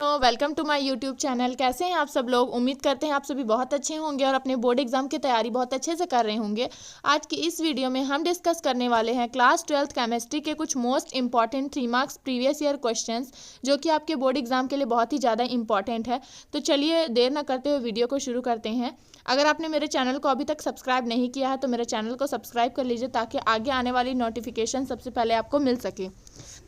Welcome to my YouTube channel. कैसे हैं आप सब लोग? उम्मीद करते हैं आप सभी बहुत अच्छे होंगे और अपने बोर्ड एग्जाम की तैयारी बहुत अच्छे से कर रहे होंगे। आज की इस वीडियो में हम डिस्कस करने वाले हैं क्लास 12th केमिस्ट्री के कुछ most important 3 marks previous year questions, जो कि आपके बोर्ड एग्जाम के लिए बहुत ही ज़्यादा इंपॉर्टेंट है। तो चलिए देर न करते हुए वीडियो को शुरू करते हैं। अगर आपने मेरे चैनल को अभी तक सब्सक्राइब नहीं किया है तो मेरे चैनल को सब्सक्राइब कर लीजिए, ताकि आगे आने वाली नोटिफिकेशन सबसे पहले आपको मिल सके।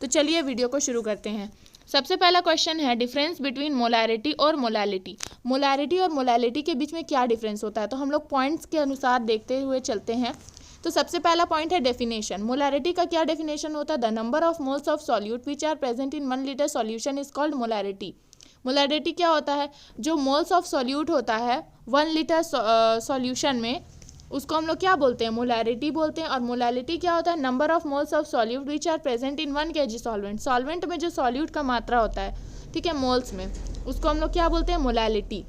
तो चलिए वीडियो को शुरू करते हैं। सबसे पहला क्वेश्चन है डिफरेंस बिटवीन मोलैरिटी और मोलैलिटी। मोलैरिटी और मोलैलिटी के बीच में क्या डिफरेंस होता है, तो हम लोग पॉइंट्स के अनुसार देखते हुए चलते हैं। तो सबसे पहला पॉइंट है डेफिनेशन। मोलैरिटी का क्या डेफिनेशन होता है? The number of moles of solute which are present in 1 litre solution is called molarity. Molarity क्या होता है? जो मोल्स ऑफ सॉल्यूट होता है 1 लीटर सॉल्यूशन में, उसको हम लोग क्या बोलते हैं? मोलैरिटी बोलते हैं। और मोलैलिटी क्या होता है? Number of moles of solute which are present in 1 kg solvent. Solvent में जो सॉल्यूट का मात्रा होता है, ठीक है, मोल्स में, उसको हम लोग क्या बोलते हैं? मोलैलिटी।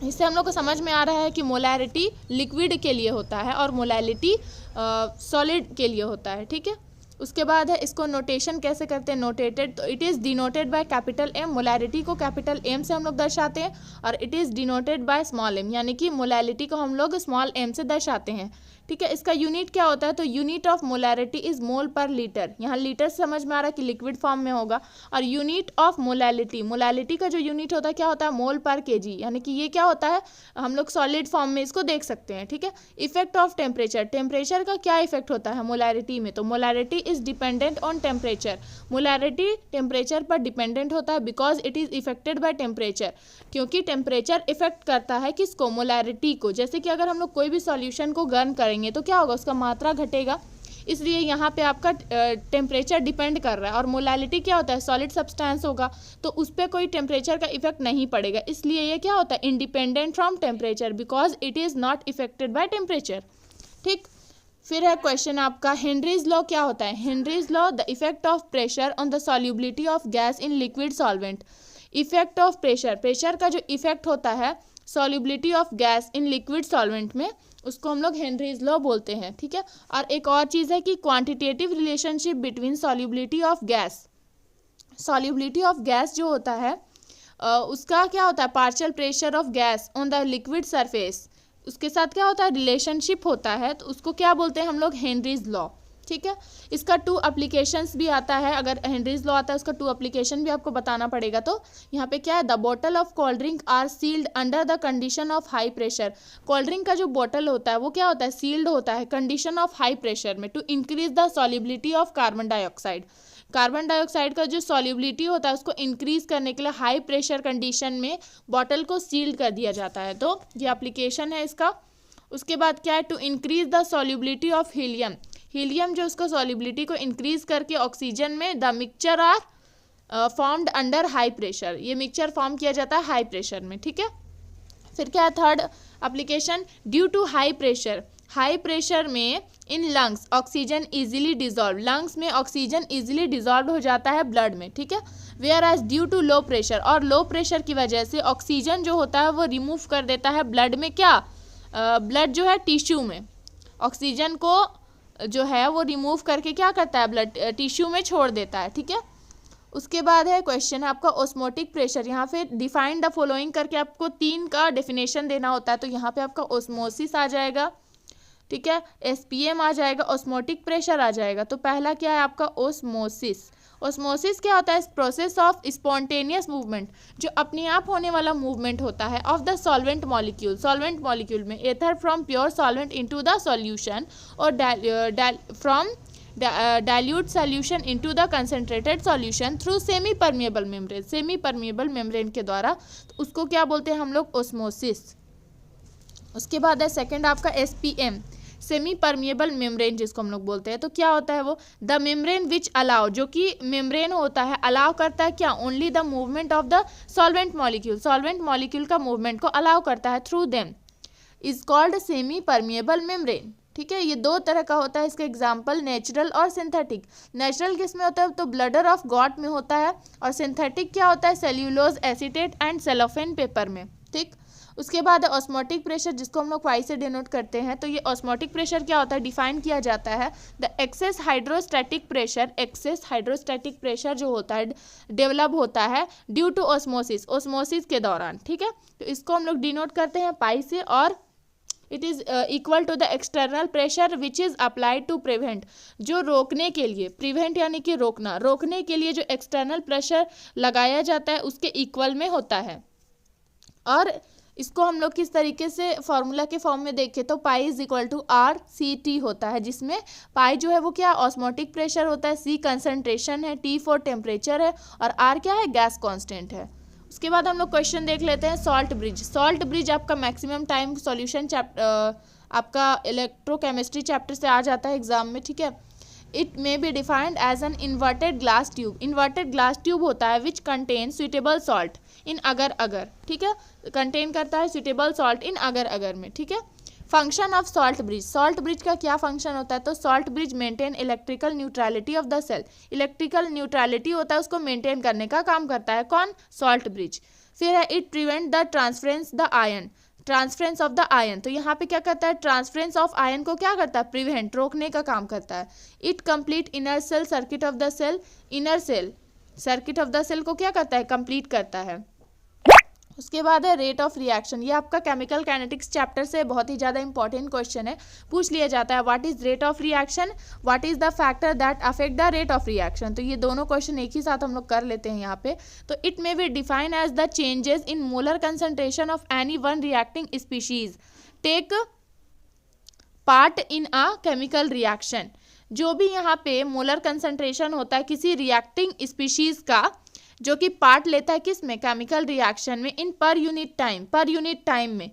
इससे हम लोग को समझ में आ रहा है कि मोलैरिटी लिक्विड के लिए होता है और मोलैलिटी सॉलिड के लिए होता है, ठीक है। उसके बाद है इसको नोटेशन कैसे करते हैं? नोटेटेड, तो it is denoted by capital M. Molarity को कैपिटल एम से हम लोग दर्शाते हैं और it is denoted by small m, यानी कि मोलैलिटी को हम लोग स्मॉल एम से दर्शाते हैं, ठीक है। इसका यूनिट क्या होता है? तो unit of molarity is mole पर लीटर। यहाँ लीटर समझ में आ रहा है कि लिक्विड फॉर्म में होगा। और यूनिट ऑफ मोलैलिटी, मोलैलिटी का जो यूनिट होता है क्या होता है? मोल पर केजी, यानी कि ये क्या होता है? हम लोग सॉलिड फॉर्म में इसको देख सकते हैं, ठीक है। इफेक्ट ऑफ टेम्परेचर, टेम्परेचर का क्या इफेक्ट होता है मोलैरिटी में? तो molarity is dependent on temperature. Molarity temperature पर डिपेंडेंट होता है because it is affected by temperature, क्योंकि टेम्परेचर इफेक्ट करता है किसको? मोलैरिटी को। जैसे कि अगर हम लोग कोई भी सॉल्यूशन को गर्म करेंगे तो क्या होगा? उसका मात्रा घटेगा, इसलिए यहाँ पे आपका टेम्परेचर डिपेंड कर रहा है। और मोलैलिटी क्या होता है? सॉलिड सब्सटेंस होगा, तो उस पर कोई टेम्परेचर का इफेक्ट नहीं पड़ेगा, इसलिए ये क्या होता है? Independent from temperature because it is not affected by temperature, ठीक। फिर है क्वेश्चन आपका हेनरीज लॉ क्या होता है? Henry's law, the effect of pressure on the solubility of gas in liquid solvent. Effect of pressure, pressure का जो effect होता है solubility of gas in liquid solvent में, उसको हम लोग हेनरीज लॉ बोलते हैं, ठीक है। और एक और चीज़ है कि quantitative relationship between solubility of gas. Solubility of gas जो होता है उसका क्या होता है? Partial pressure of gas on the liquid surface, उसके साथ क्या होता है? रिलेशनशिप होता है, तो उसको क्या बोलते हैं हम लोग? हेनरीज लॉ, ठीक है। इसका 2 एप्लीकेशंस भी आता है। अगर हेनरीज लॉ आता है उसका 2 एप्लीकेशन भी आपको बताना पड़ेगा। तो यहाँ पे क्या है? The bottle of cold drink are sealed under the condition of high pressure. Cold drink का जो बॉटल होता है वो क्या होता है? सील्ड होता है कंडीशन ऑफ हाई प्रेशर में, to increase the solubility of carbon dioxide. Carbon dioxide का जो सॉल्युबिलिटी होता है उसको इंक्रीज करने के लिए हाई प्रेशर कंडीशन में बॉटल को सील्ड कर दिया जाता है। तो ये एप्लीकेशन है इसका। उसके बाद क्या है? To increase the solubility of helium. Helium जो उसको सॉल्युबिलिटी को इंक्रीज करके ऑक्सीजन में, the mixture are formed under high pressure. ये मिक्सचर फॉर्म किया जाता है हाई प्रेशर में, ठीक है। फिर क्या है? Third application, due to high pressure, high pressure में in lungs oxygen easily dissolve. Lungs में ऑक्सीजन इजीली डिजॉल्व हो जाता है ब्लड में, ठीक है। Whereas due to low pressure, और लो प्रेशर की वजह से ऑक्सीजन जो होता है वो रिमूव कर देता है ब्लड में। क्या? ब्लड जो है टिश्यू में ऑक्सीजन को जो है वो रिमूव करके क्या करता है? ब्लड टिश्यू में छोड़ देता है, ठीक है। उसके बाद है क्वेश्चन है आपका ऑस्मोटिक प्रेशर। यहाँ पे डिफाइन द फॉलोइंग करके आपको 3 का डेफिनेशन देना होता है। तो यहाँ पे आपका ऑस्मोसिस आ जाएगा, ठीक है, एसपीएम आ जाएगा, ऑस्मोटिक प्रेशर आ जाएगा। तो पहला क्या है आपका? ऑस्मोसिस। ऑस्मोसिस क्या होता है? प्रोसेस ऑफ स्पॉन्टेनियस मूवमेंट, जो अपने आप होने वाला मूवमेंट होता है of the solvent molecule. Solvent molecule में either from pure solvent into the solution और from dilute solution into the concentrated solution through semi permeable membrane. Semi permeable membrane के द्वारा, तो उसको क्या बोलते हैं हम लोग? ऑस्मोसिस। उसके बाद है सेकंड आपका एसपीएम, सेमी परमिएबल मेम्ब्रेन जिसको हम लोग बोलते हैं। तो क्या होता है वो? द मेम्ब्रेन विच अलाउ, जो कि मेम्ब्रेन होता है अलाउ करता है क्या? Only the movement of the solvent molecule. Solvent molecule का मूवमेंट को अलाउ करता है through them, is called semi permeable membrane, ठीक है। ये 2 तरह का होता है। इसका एग्जाम्पल नेचुरल और सिंथेटिक। नेचुरल किस में होता है? तो ब्लडर ऑफ गॉट में होता है। और सिंथेटिक क्या होता है? Cellulose acetate and cellophane paper में, ठीक। उसके बाद ऑस्मोटिक प्रेशर, जिसको हम लोग वाई से डिनोट करते हैं। तो ये ऑस्मोटिक प्रेशर क्या होता है, डिफाइन किया जाता है the excess hydrostatic pressure, excess hydrostatic pressure जो होता है डेवलप होता है ड्यू टू ऑस्मोसिस, ऑस्मोसिस के दौरान, ठीक है। तो इसको हम लोग डिनोट करते हैं पाई से, और it is equal to the external pressure which is applied to prevent, जो रोकने के लिए, प्रिवेंट यानी कि रोकना, रोकने के लिए जो एक्सटर्नल प्रेशर लगाया जाता है उसके इक्वल में होता है। और इसको हम लोग किस तरीके से फॉर्मूला के फॉर्म में देखें तो pi is equal to R C T होता है, जिसमें पाई जो है वो क्या ऑस्मोटिक प्रेशर होता है, सी कंसंट्रेशन है, टी फॉर टेम्परेचर है, और आर क्या है, गैस कांस्टेंट है। उसके बाद हम लोग क्वेश्चन देख लेते हैं सॉल्ट ब्रिज। सॉल्ट ब्रिज आपका मैक्सिमम टाइम सॉल्यूशन आपका इलेक्ट्रोकेमिस्ट्री चैप्टर से आ जाता है एग्जाम में, ठीक है। It may be defined as an inverted glass tube, inverted glass tube होता है which contain suitable salt in अगर अगर, ठीक है, कंटेन करता है सुइटेबल सॉल्ट इन अगर अगर में, ठीक है। Function of salt bridge, salt bridge का क्या फंक्शन होता है, तो salt bridge maintain electrical neutrality of the cell, electrical neutrality होता है उसको मेंटेन करने का काम करता है कौन, सॉल्ट ब्रिज। फिर है it prevent the transference the ion, transference of the ion, तो यहाँ पे क्या करता है, ट्रांसफरेंस ऑफ आयन को क्या करता है, प्रिवेंट, रोकने का काम करता है। It complete inner cell circuit of the cell, inner cell circuit of the cell को क्या करता है, कंप्लीट करता है। उसके बाद है रेट ऑफ रिएक्शन, ये आपका केमिकल काइनेटिक्स चैप्टर से बहुत ही ज़्यादा इंपॉर्टेंट क्वेश्चन है, पूछ लिया जाता है what is rate of reaction, what is the factor that affect the rate of reaction. तो ये दोनों क्वेश्चन एक ही साथ हम लोग कर लेते हैं यहाँ पे। तो it may be define as the changes in molar concentration of any one reacting species take part in a chemical reaction, जो भी यहाँ पे मोलर कंसंट्रेशन होता है किसी रिएक्टिंग स्पीशीज का, जो कि पार्ट लेता है किस में, केमिकल रिएक्शन में, in per unit time, per unit time में।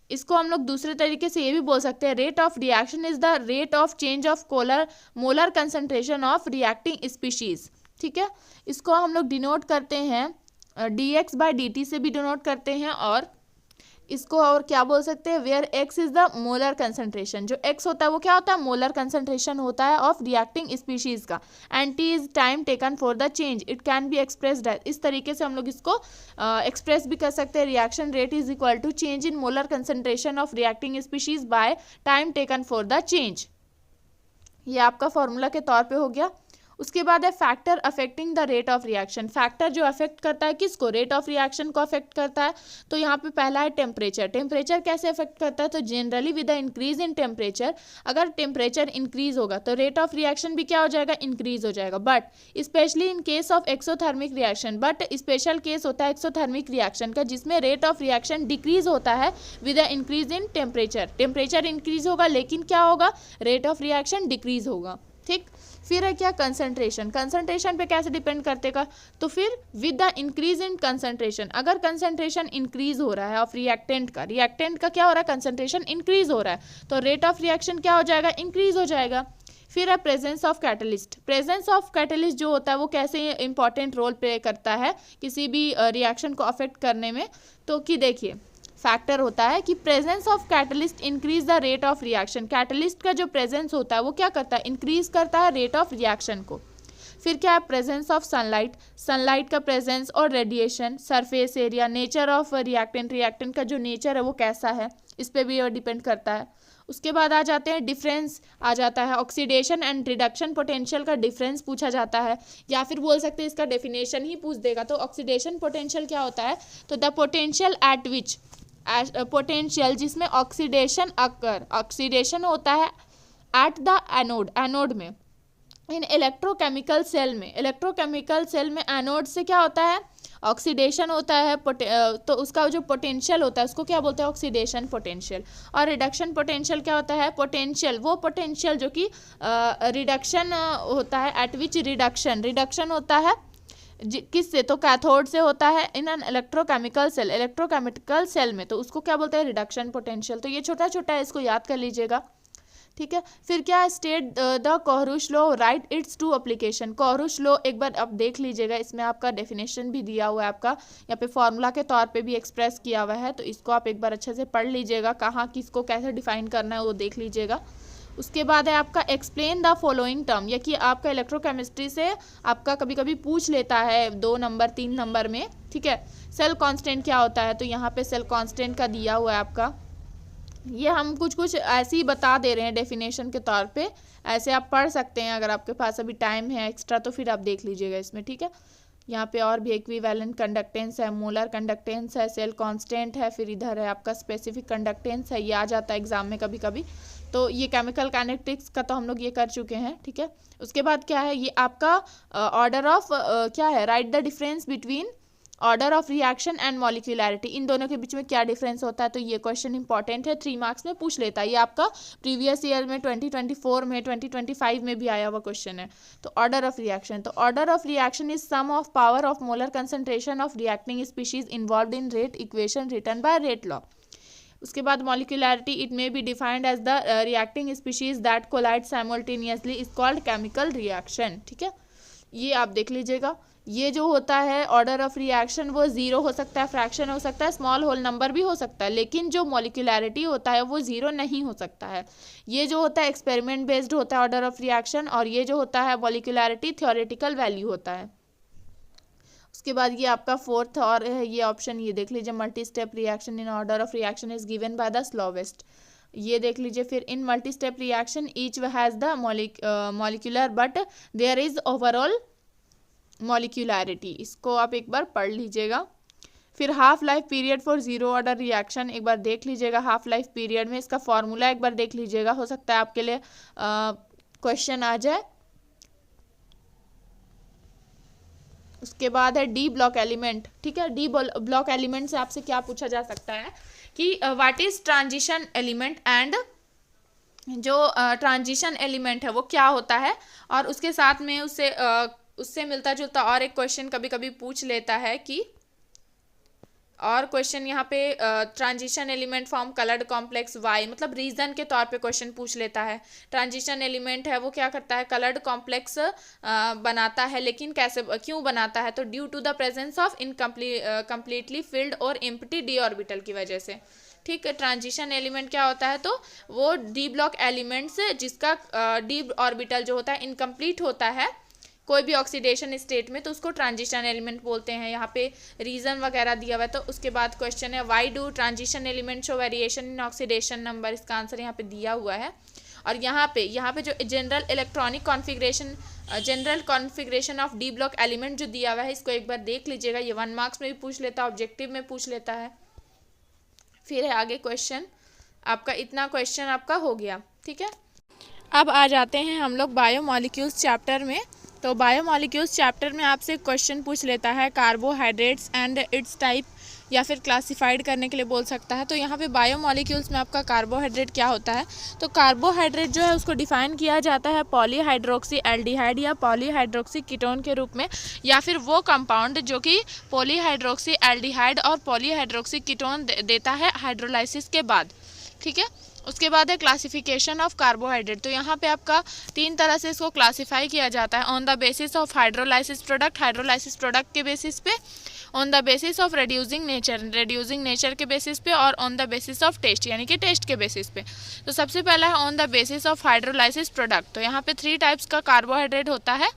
इसको हम लोग दूसरे तरीके से ये भी बोल सकते हैं, rate of reaction is the rate of change of molar concentration of reacting species, ठीक है। इसको हम लोग डिनोट करते हैं dx बाय dt से भी डिनोट करते हैं, और इसको और क्या बोल सकते हैं, where x is the molar concentration, जो x होता है वो क्या होता है, मोलर कंसंट्रेशन होता है ऑफ रिएक्टिंग स्पीशीज का, and t is time taken for the change, it can be expressed, इस तरीके से हम लोग इसको एक्सप्रेस भी कर सकते हैं। Reaction rate is equal to change in molar concentration of reacting species by time taken for the change, ये आपका फॉर्मूला के तौर पे हो गया। उसके बाद है factor affecting the rate of reaction, factor जो अफेक्ट करता है किसको, रेट ऑफ रिएक्शन को अफेक्ट करता है। तो यहाँ पे पहला है टेम्परेचर, टेम्परेचर कैसे अफेक्ट करता है, तो generally with the increase in temperature, अगर टेम्परेचर इंक्रीज होगा तो रेट ऑफ रिएक्शन भी क्या हो जाएगा, इंक्रीज हो जाएगा। But specially in case of exothermic reaction, but special case होता है एक्सोथर्मिक रिएक्शन का, जिसमें रेट ऑफ रिएक्शन डिक्रीज होता है with the increase in temperature, temperature increase होगा लेकिन क्या होगा, रेट ऑफ रिएक्शन डिक्रीज होगा, ठीक। फिर है क्या, कंसंट्रेशन, कंसंट्रेशन पे कैसे डिपेंड करतेगा, तो फिर with the increase in concentration, अगर कंसंट्रेशन इंक्रीज हो रहा है ऑफ रिएक्टेंट का क्या हो रहा है, कंसंट्रेशन इंक्रीज हो रहा है, तो रेट ऑफ रिएक्शन क्या हो जाएगा, इंक्रीज हो जाएगा। फिर है presence of catalyst, presence of catalyst जो होता है वो कैसे इंपॉर्टेंट रोल प्ले करता है किसी भी रिएक्शन को अफेक्ट करने में, तो कि देखिए फैक्टर होता है कि presence of catalyst increase the rate of reaction, catalyst का जो प्रेजेंस होता है वो क्या करता है, इंक्रीज करता है रेट ऑफ रिएक्शन को। फिर क्या है, प्रेजेंस ऑफ सनलाइट, सनलाइट का प्रेजेंस और radiation, surface area, nature of reactant, reactant का जो नेचर है वो कैसा है, इस पर भी डिपेंड करता है। उसके बाद आ जाते हैं डिफरेंस, आ जाता है ऑक्सीडेशन एंड रिडक्शन पोटेंशियल का डिफरेंस पूछा जाता है, या फिर बोल सकते हैं इसका डेफिनेशन ही पूछ देगा। तो ऑक्सीडेशन पोटेंशियल क्या होता है, तो the potential at which, potential जिसमें ऑक्सीडेशन अकर, ऑक्सीडेशन होता है एट द एनोड, एनोड में, इन इलेक्ट्रोकेमिकल सेल में, इलेक्ट्रोकेमिकल सेल में एनोड से क्या होता है, ऑक्सीडेशन होता है, तो उसका जो पोटेंशियल होता है उसको क्या बोलते हैं, ऑक्सीडेशन पोटेंशियल। और रिडक्शन पोटेंशियल क्या होता है, पोटेंशियल, वो पोटेंशियल जो कि रिडक्शन होता है, एट विच रिडक्शन, रिडक्शन होता है किससे, तो कैथोड से होता है in an electrochemical cell, electrochemical cell में, तो उसको क्या बोलते हैं, रिडक्शन पोटेंशियल। तो ये छोटा छोटा है, इसको याद कर लीजिएगा, ठीक है। फिर क्या है, state the Kohlrausch law, write its two application, Kohlrausch law एक बार आप देख लीजिएगा, इसमें आपका डेफिनेशन भी दिया हुआ है, आपका यहाँ पे फॉर्मूला के तौर पे भी एक्सप्रेस किया हुआ है, तो इसको आप एक बार अच्छे से पढ़ लीजिएगा, कहाँ किसको कैसे डिफाइन करना है वो देख लीजिएगा। उसके बाद है आपका एक्सप्लेन द फॉलोइंग टर्म, या कि आपका इलेक्ट्रोकेमिस्ट्री से आपका कभी कभी पूछ लेता है 2 नंबर 3 नंबर में, ठीक है। सेल कांस्टेंट क्या होता है, तो यहाँ पे सेल कांस्टेंट का दिया हुआ है आपका, ये हम कुछ कुछ ऐसे ही बता दे रहे हैं डेफिनेशन के तौर पे, ऐसे आप पढ़ सकते हैं अगर आपके पास अभी टाइम है एक्स्ट्रा तो फिर आप देख लीजिएगा इसमें, ठीक है। यहाँ पे और भी इक्विवेलेंट कंडक्टेंस है, मोलर कंडक्टेंस है, सेल कांस्टेंट है, फिर इधर है आपका स्पेसिफिक कंडक्टेंस है, ये आ जाता है एग्जाम में कभी कभी। तो ये केमिकल काइनेटिक्स का तो हम लोग ये कर चुके हैं, ठीक है। उसके बाद क्या है, ये आपका ऑर्डर ऑफ क्या है, write the difference between order of reaction and molecularity, इन दोनों के बीच में क्या डिफरेंस होता है। तो ये क्वेश्चन इंपॉर्टेंट है, 3 मार्क्स में पूछ लेता है, ये आपका प्रीवियस ईयर में 2024 में 2025 में भी आया हुआ क्वेश्चन है। तो ऑर्डर ऑफ रिएक्शन, तो order of reaction is sum of power of molar concentration of reacting species involved in rate equation written by rate law. उसके बाद molecularity, it may be defined as the reacting species that collide simultaneously is called chemical reaction, ठीक है। ये आप देख लीजिएगा, ये जो होता है ऑर्डर ऑफ रिएक्शन वो 0 हो सकता है, फ्रैक्शन हो सकता है, स्मॉल होल नंबर भी हो सकता है, लेकिन जो मॉलिक्यूलैरिटी होता है वो 0 नहीं हो सकता है। ये जो होता है एक्सपेरिमेंट बेस्ड होता है ऑर्डर ऑफ रिएक्शन, और ये जो होता है मॉलिक्यूलैरिटी थ्योरेटिकल वैल्यू होता है। उसके बाद ये आपका 4th और है ये ऑप्शन, ये देख लीजिए, multi step reaction in order of reaction is given by the slowest, ये देख लीजिए। फिर in multi step reaction each has the molecular but there is overall molecularity, इसको आप एक बार पढ़ लीजिएगा। फिर half life period for 0 order reaction, एक बार देख लीजिएगा हाफ लाइफ पीरियड में, इसका फॉर्मूला एक बार देख लीजिएगा, हो सकता है आपके लिए क्वेश्चन आ जाए। उसके बाद है डी ब्लॉक एलिमेंट, ठीक है। डी ब्लॉक एलिमेंट से आपसे क्या पूछा जा सकता है कि what is transition element, and जो ट्रांजिशन एलिमेंट है वो क्या होता है, और उसके साथ में उससे मिलता जुलता और एक क्वेश्चन कभी कभी पूछ लेता है कि, और क्वेश्चन यहाँ पे transition element form coloured complex why, मतलब रीजन के तौर पे क्वेश्चन पूछ लेता है। ट्रांजिशन एलिमेंट है वो क्या करता है, कलर्ड कॉम्प्लेक्स बनाता है, लेकिन कैसे, क्यों बनाता है, तो ड्यू टू ड प्रेजेंस ऑफ कंप्लीटली फिल्ड और एम्प्टी डी ऑर्बिटल की वजह से, ठीक है। ट्रांजिशन एलिमेंट क्या होता है, तो वो डी ब्लॉक एलिमेंट्स जिसका डी ऑर्बिटल जो होता है इनकम्प्लीट होता है कोई भी ऑक्सीडेशन स्टेट में, तो उसको ट्रांजिशन एलिमेंट बोलते हैं। यहाँ पे रीजन वगैरह दिया हुआ है। तो उसके बाद क्वेश्चन है why do transition element show variation in oxidation number, इसका आंसर यहाँ पे दिया हुआ है। और यहाँ पे जो general electronic configuration, general configuration of D block element जो दिया हुआ है, इसको एक बार देख लीजिएगा, ये 1 मार्क्स में भी पूछ लेता है, ऑब्जेक्टिव में पूछ लेता है। फिर है आगे क्वेश्चन, आपका इतना क्वेश्चन आपका हो गया, ठीक है। अब आ जाते हैं हम लोग बायोमॉलिक्यूल्स चैप्टर में। तो बायोमॉलिक्यूल्स चैप्टर में आपसे क्वेश्चन पूछ लेता है कार्बोहाइड्रेट्स एंड इट्स टाइप, या फिर क्लासिफाइड करने के लिए बोल सकता है। तो यहाँ पे बायोमॉलिक्यूल्स में आपका कार्बोहाइड्रेट क्या होता है, तो कार्बोहाइड्रेट जो है उसको डिफाइन किया जाता है पॉलीहाइड्रोक्सी एल्डिहाइड या पॉलीहाइड्रोक्सी कीटोन के रूप में, या फिर वो कंपाउंड जो कि पॉलीहाइड्रोक्सी एल्डिहाइड और पॉलीहाइड्रोक्सी कीटोन देता है हाइड्रोलाइसिस के बाद, ठीक है। उसके बाद है क्लासिफिकेशन ऑफ कार्बोहाइड्रेट। तो यहाँ पे आपका 3 तरह से इसको क्लासिफाई किया जाता है, on the basis of hydrolysis product के बेसिस पे, on the basis of reducing nature के बेसिस पे, और on the basis of taste यानी कि टेस्ट के बेसिस पे। तो सबसे पहला है on the basis of hydrolysis product. तो यहाँ पे 3 टाइप्स का कार्बोहाइड्रेट होता है,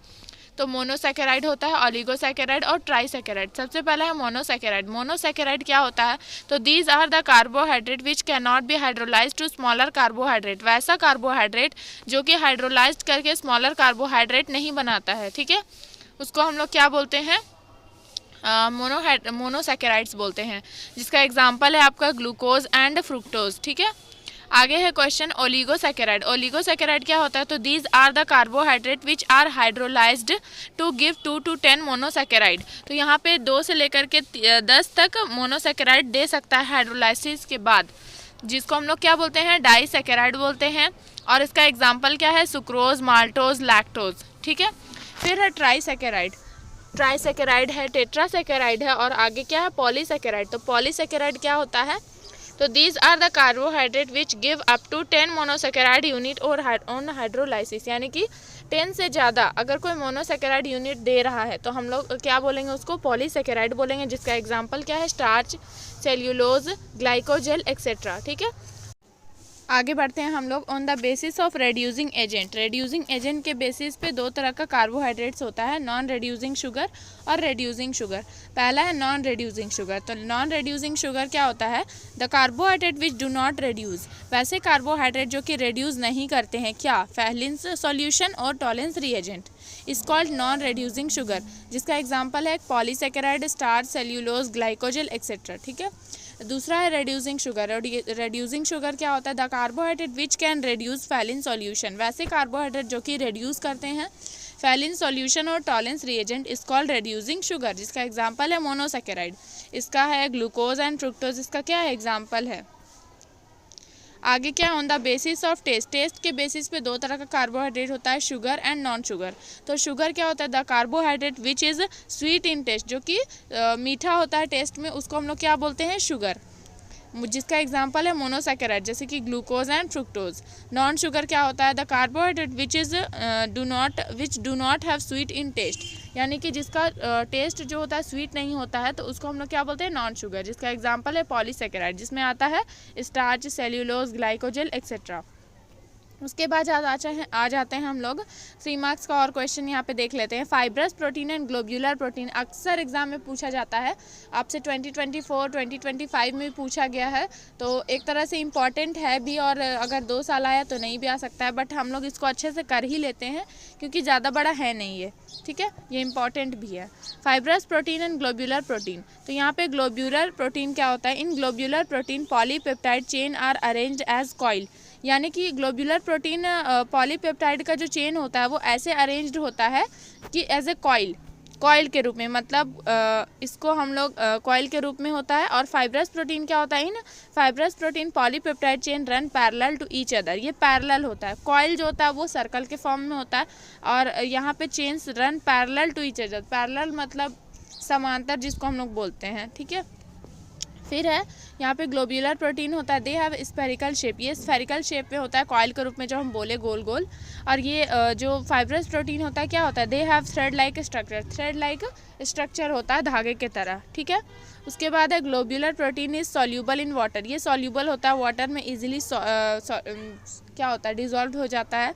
तो मोनोसैकेराइड होता है, ऑलिगोसैकेराइड और ट्राइसैकेराइड। सबसे पहला है मोनोसैकेराइड। मोनोसैकेराइड क्या होता है, तो these are the carbohydrate which can not be hydrolyse to smaller carbohydrate, वैसा कार्बोहाइड्रेट जो कि हाइड्रोलाइज करके स्मॉलर कार्बोहाइड्रेट नहीं बनाता है, ठीक है, उसको हम लोग क्या बोलते हैं, मोनोसैकेराइड्स बोलते हैं, जिसका एग्जाम्पल है आपका ग्लूकोज एंड फ्रुक्टोज, ठीक है। आगे है क्वेश्चन ओलिगोसैकेराइड। ओलिगोसैकेराइड क्या होता है, तो these are the carbohydrate which are hydrolysed to give 2 to 10 monosaccharide. तो यहाँ पे 2 से लेकर के 10 तक मोनोसैकेराइड दे सकता है हाइड्रोलाइसिस के बाद, जिसको हम लोग क्या बोलते हैं, डाइसैकेराइड बोलते हैं। और इसका एग्जाम्पल क्या है, सुक्रोज, माल्टोज, लैक्टोज, ठीक है। फिर है ट्राइसैकेराइड है, टेट्रासैकेराइड है, और आगे क्या है, पॉलीसैकेराइड। तो पॉलीसैकेराइड क्या होता है, तो these are the carbohydrate which give up to 10 monosaccharide unit और ऑन हाइड्रोलाइसिस, यानी कि 10 से ज़्यादा अगर कोई मोनोसैकेराइड यूनिट दे रहा है तो हम लोग क्या बोलेंगे, उसको पॉलीसैकेराइड बोलेंगे, जिसका एग्जाम्पल क्या है, स्टार्च, सेल्यूलोज, ग्लाइकोजेल एक्सेट्रा, ठीक है। आगे बढ़ते हैं हम लोग। On the basis of reducing agent, reducing agent के बेसिस पे दो तरह का कार्बोहाइड्रेट्स होता है, नॉन रेड्यूसिंग शुगर और रेड्यूसिंग शुगर। पहला है नॉन रेड्यूसिंग शुगर। तो नॉन रेड्यूसिंग शुगर क्या होता है? The carbohydrate which do not reduce, वैसे कार्बोहाइड्रेट जो कि रेड्यूस नहीं करते हैं, क्या? फैलेंस सॉल्यूशन और Tollens reagent, is called non reducing sugar, जिसका एग्जाम्पल है पॉलीसेकेराइड, स्टार्च, सेल्यूलोज, ग्लाइकोजल एक्सेट्रा। ठीक है। दूसरा है रेड्यूसिंग शुगर। रेड्यूसिंग शुगर क्या होता है? The carbohydrate which can reduce Phalen solution, वैसे कार्बोहाइड्रेट जो कि रेड्यूस करते हैं फैलिन सॉल्यूशन और Tollens reagent, is called reducing sugar, जिसका एग्जांपल है मोनोसेकेराइड, इसका है ग्लूकोज एंड फ्रुक्टोज, इसका क्या है? एग्जांपल है। आगे क्या? On the basis of taste, taste के बेसिस पे दो तरह का कार्बोहाइड्रेट होता है, शुगर एंड नॉन शुगर। तो शुगर क्या होता है? The carbohydrate which is sweet in taste, जो कि मीठा होता है टेस्ट में, उसको हम लोग क्या बोलते हैं? शुगर, जिसका एग्जांपल है मोनोसैकेराइड, जैसे कि glucose and fructose. Non sugar क्या होता है? The carbohydrate which do not have sweet in taste, यानी कि जिसका टेस्ट जो होता है स्वीट नहीं होता है, तो उसको हम लोग क्या बोलते हैं? नॉन शुगर, जिसका एग्जांपल है पॉलीसैकेराइड, जिसमें आता है स्टार्च, सेल्यूलोज, ग्लाइकोजल एक्सेट्रा। उसके बाद आ जाते हैं हम लोग 3 मार्क्स का और क्वेश्चन यहाँ पे देख लेते हैं। Fibrous protein and globular protein अक्सर एग्जाम में पूछा जाता है, आपसे 2024 2025 में पूछा गया है, तो एक तरह से इम्पॉर्टेंट है भी, और अगर 2 साल आया तो नहीं भी आ सकता है, बट हम लोग इसको अच्छे से कर ही लेते हैं क्योंकि ज़्यादा बड़ा है नहीं ये। ठीक है, ये इंपॉर्टेंट भी है। Fibrous protein and globular protein, तो यहाँ पे ग्लोब्यूलर प्रोटीन क्या होता है? In globular protein polypeptide chain are arranged as coil, यानी कि ग्लोब्यूलर प्रोटीन पॉलीपेप्टाइड का जो चेन होता है वो ऐसे अरेंज्ड होता है कि एज ए कॉइल के रूप में, मतलब इसको हम लोग कॉइल के रूप में होता है। और फाइब्रस प्रोटीन क्या होता है? In fibrous protein polypeptide chain run parallel to each other, ये पैरेलल होता है। कॉइल जो होता है वो सर्कल के फॉर्म में होता है, और यहाँ पे chains run parallel to each other, parallel मतलब समांतर, जिसको हम लोग बोलते हैं। ठीक है। फिर है यहाँ पे ग्लोब्यूलर प्रोटीन होता है, दे हैव स्फेरिकल शेप, ये स्फेरिकल शेप में होता है, कॉइल के रूप में जो हम बोले गोल गोल। और ये जो फाइब्रस प्रोटीन होता है क्या होता है? They have thread like structure, thread like structure होता है धागे के तरह। ठीक है। उसके बाद है globular protein is soluble in water, ये सॉल्यूबल होता है वाटर में, इजीली क्या होता है? डिजॉल्व हो जाता है,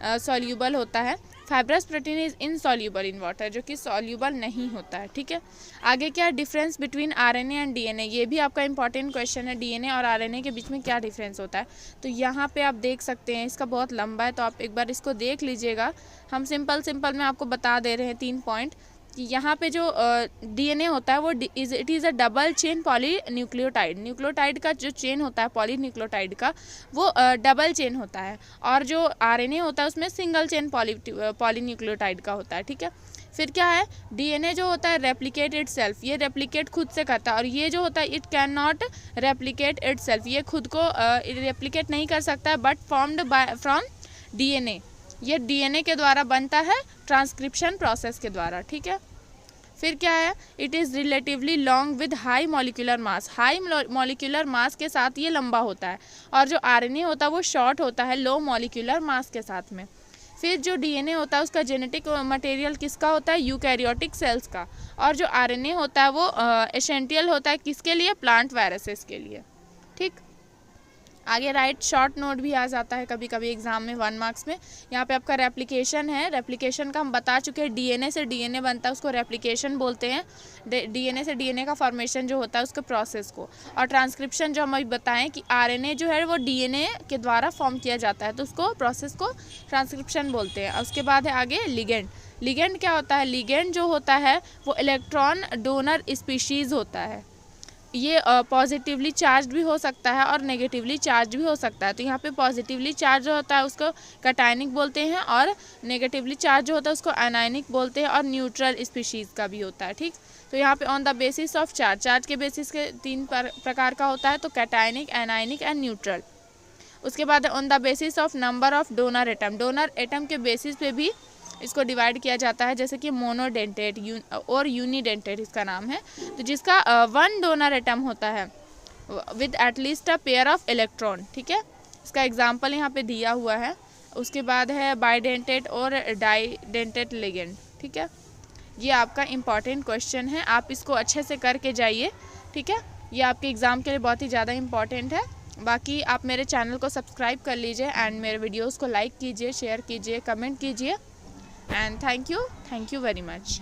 सॉल्यूबल होता है। Fibrous protein is insoluble in water, जो कि सॉल्यूबल नहीं होता है। ठीक है। आगे क्या? Difference between RNA and DNA, ये भी आपका इंपॉर्टेंट क्वेश्चन है, डीएनए और आरएनए के बीच में क्या डिफरेंस होता है। तो यहाँ पे आप देख सकते हैं, इसका बहुत लंबा है तो आप एक बार इसको देख लीजिएगा। हम सिंपल में आपको बता दे रहे हैं 3 पॉइंट कि यहाँ पे जो डीएनए होता है वो it is a double chain polynucleotide, nucleotide का जो चेन होता है पॉलीन्यूक्लियोटाइड का वो डबल चेन होता है, और जो आरएनए होता है उसमें सिंगल चेन पॉलीन्यूक्लियोटाइड का होता है। ठीक है। फिर क्या है? डीएनए जो होता है रेप्लिकेट इटसेल्फ, ये रेप्लिकेट खुद से करता है, और ये जो होता है it can not replicate itself, ये खुद को रेप्लिकेट नहीं कर सकता है, बट फॉर्म्ड फ्रॉम डीएनए, ये डीएनए के द्वारा बनता है ट्रांसक्रिप्शन प्रोसेस के द्वारा। ठीक है। फिर क्या है? It is relatively long with high molecular mass, high molecular mass के साथ ये लंबा होता है, और जो आरएनए होता है वो शॉर्ट होता है लो मॉलिक्यूलर मास के साथ में। फिर जो डीएनए होता है उसका जेनेटिक मटेरियल किसका होता है? यूकैरियोटिक सेल्स का, और जो आरएनए होता है वो एसेंशियल होता है किसके लिए? प्लांट वायरसेस के लिए। ठीक। आगे राइट शॉर्ट नोट भी आ जाता है कभी कभी एग्जाम में 1 मार्क्स में। यहाँ पे आपका रेप्लिकेशन है, रेप्लिकेशन का हम बता चुके हैं, डीएनए से डीएनए बनता है उसको रेप्लिकेशन बोलते हैं, डीएनए से डीएनए का फॉर्मेशन जो होता है उसके प्रोसेस को। और ट्रांसक्रिप्शन जो हम अभी बताएं कि आरएनए जो है वो डीएनए के द्वारा फॉर्म किया जाता है, तो उसको प्रोसेस को ट्रांसक्रिप्शन बोलते हैं। उसके बाद है आगे लिगेंड। लिगेंड क्या होता है? लिगेंड जो होता है वो इलेक्ट्रॉन डोनर स्पीशीज़ होता है, ये पॉजिटिवली चार्ज भी हो सकता है और नेगेटिवली चार्ज भी हो सकता है। तो यहाँ पे पॉजिटिवली चार्ज जो होता है उसको कैटायनिक बोलते हैं, और नेगेटिवली चार्ज जो होता है उसको एनायनिक बोलते हैं, और न्यूट्रल स्पीशीज़ का भी होता है। ठीक। तो यहाँ पे on the basis of charge, charge के बेसिस के 3 प्रकार का होता है, तो कैटायनिक, एनायनिक एंड न्यूट्रल। उसके बाद on the basis of number of donor atom, donor atom के बेसिस पे भी इसको डिवाइड किया जाता है, जैसे कि मोनोडेंटेट और यूनिडेंटेट इसका नाम है। तो जिसका 1 डोनर एटम होता है with at least a pair of electron. ठीक है। इसका एग्जांपल यहाँ पे दिया हुआ है। उसके बाद है बाइडेंटेट और डाइडेंटेट लिगेंड। ठीक है। ये आपका इम्पॉर्टेंट क्वेश्चन है, आप इसको अच्छे से करके जाइए। ठीक है। ये आपके एग्ज़ाम के लिए बहुत ही ज़्यादा इम्पॉर्टेंट है। बाकी आप मेरे चैनल को सब्सक्राइब कर लीजिए एंड मेरे वीडियोज़ को लाइक कीजिए, शेयर कीजिए, कमेंट कीजिए and thank you very much.